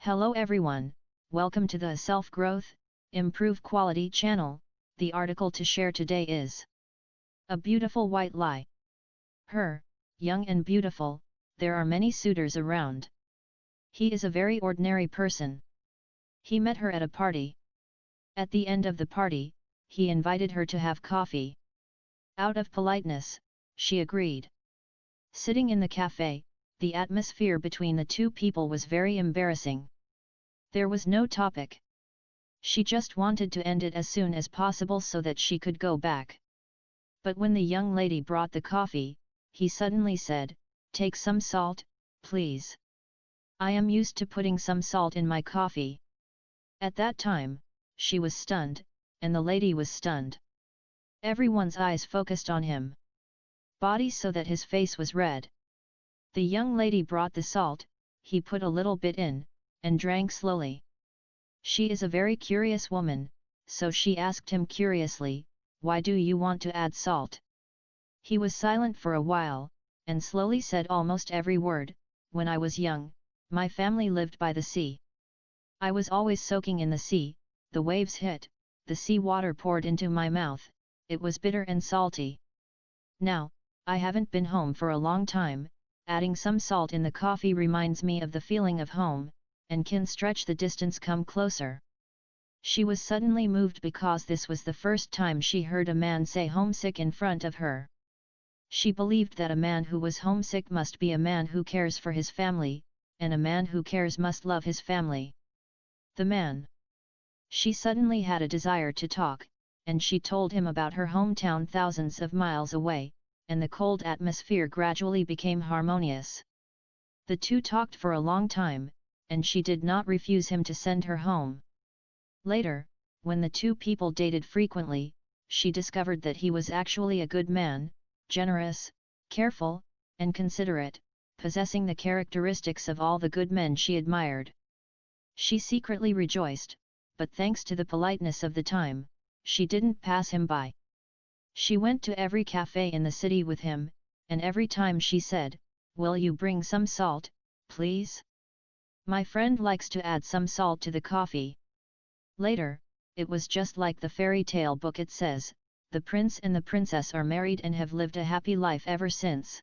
Hello everyone, welcome to the Self-Growth, Improve Quality channel. The article to share today is A Beautiful White Lie. Her, young and beautiful, there are many suitors around. He is a very ordinary person. He met her at a party. At the end of the party, he invited her to have coffee. Out of politeness, she agreed. Sitting in the cafe, the atmosphere between the two people was very embarrassing. There was no topic. She just wanted to end it as soon as possible so that she could go back. But when the young lady brought the coffee, he suddenly said, "Take some salt, please. I am used to putting some salt in my coffee." At that time, she was stunned, and the lady was stunned. Everyone's eyes focused on him. Body so that his face was red. The young lady brought the salt, he put a little bit in, and drank slowly. She is a very curious woman, so she asked him curiously, "Why do you want to add salt?" He was silent for a while, and slowly said almost every word, "When I was young, my family lived by the sea. I was always soaking in the sea, the waves hit, the sea water poured into my mouth, it was bitter and salty. Now, I haven't been home for a long time, adding some salt in the coffee reminds me of the feeling of home, and can stretch the distance come closer." She was suddenly moved because this was the first time she heard a man say homesick in front of her. She believed that a man who was homesick must be a man who cares for his family, and a man who cares must love his family. The man. She suddenly had a desire to talk, and she told him about her hometown thousands of miles away, and the cold atmosphere gradually became harmonious. The two talked for a long time, and she did not refuse him to send her home. Later, when the two people dated frequently, she discovered that he was actually a good man, generous, careful, and considerate, possessing the characteristics of all the good men she admired. She secretly rejoiced, but thanks to the politeness of the time, she didn't pass him by. She went to every cafe in the city with him, and every time she said, "Will you bring some salt, please? My friend likes to add some salt to the coffee." Later, it was just like the fairy tale book. It says, the prince and the princess are married and have lived a happy life ever since.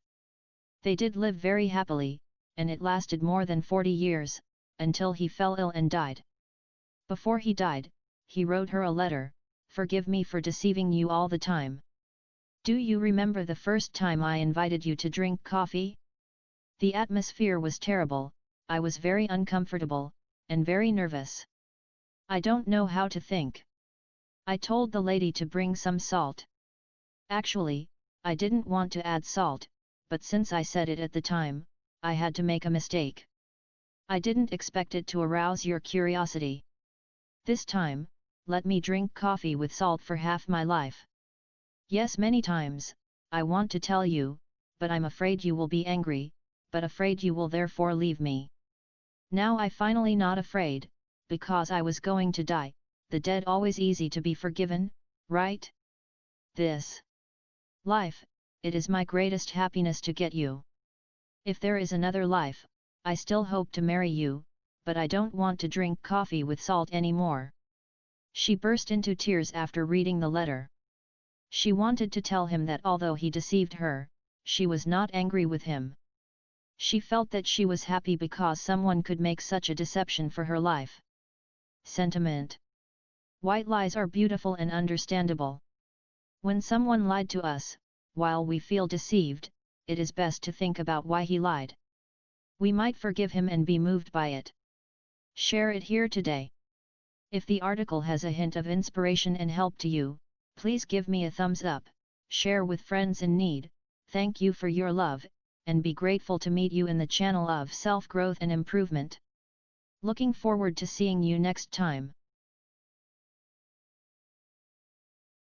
They did live very happily, and it lasted more than 40 years, until he fell ill and died. Before he died, he wrote her a letter, "Forgive me for deceiving you all the time. Do you remember the first time I invited you to drink coffee? The atmosphere was terrible, I was very uncomfortable, and very nervous. I don't know how to think. I told the lady to bring some salt. Actually, I didn't want to add salt, but since I said it at the time, I had to make a mistake. I didn't expect it to arouse your curiosity. This time, let me drink coffee with salt for half my life. Yes, many times, I want to tell you, but I'm afraid you will be angry, but afraid you will therefore leave me. Now I finally not afraid, because I was going to die, the dead always easy to be forgiven, right? This life, it is my greatest happiness to get you. If there is another life, I still hope to marry you, but I don't want to drink coffee with salt anymore." She burst into tears after reading the letter. She wanted to tell him that although he deceived her, she was not angry with him. She felt that she was happy because someone could make such a deception for her life. Sentiment. White lies are beautiful and understandable. When someone lied to us, while we feel deceived, it is best to think about why he lied. We might forgive him and be moved by it. Share it here today. If the article has a hint of inspiration and help to you, please give me a thumbs up, share with friends in need. Thank you for your love, and be grateful to meet you in the channel of self-growth and improvement. Looking forward to seeing you next time.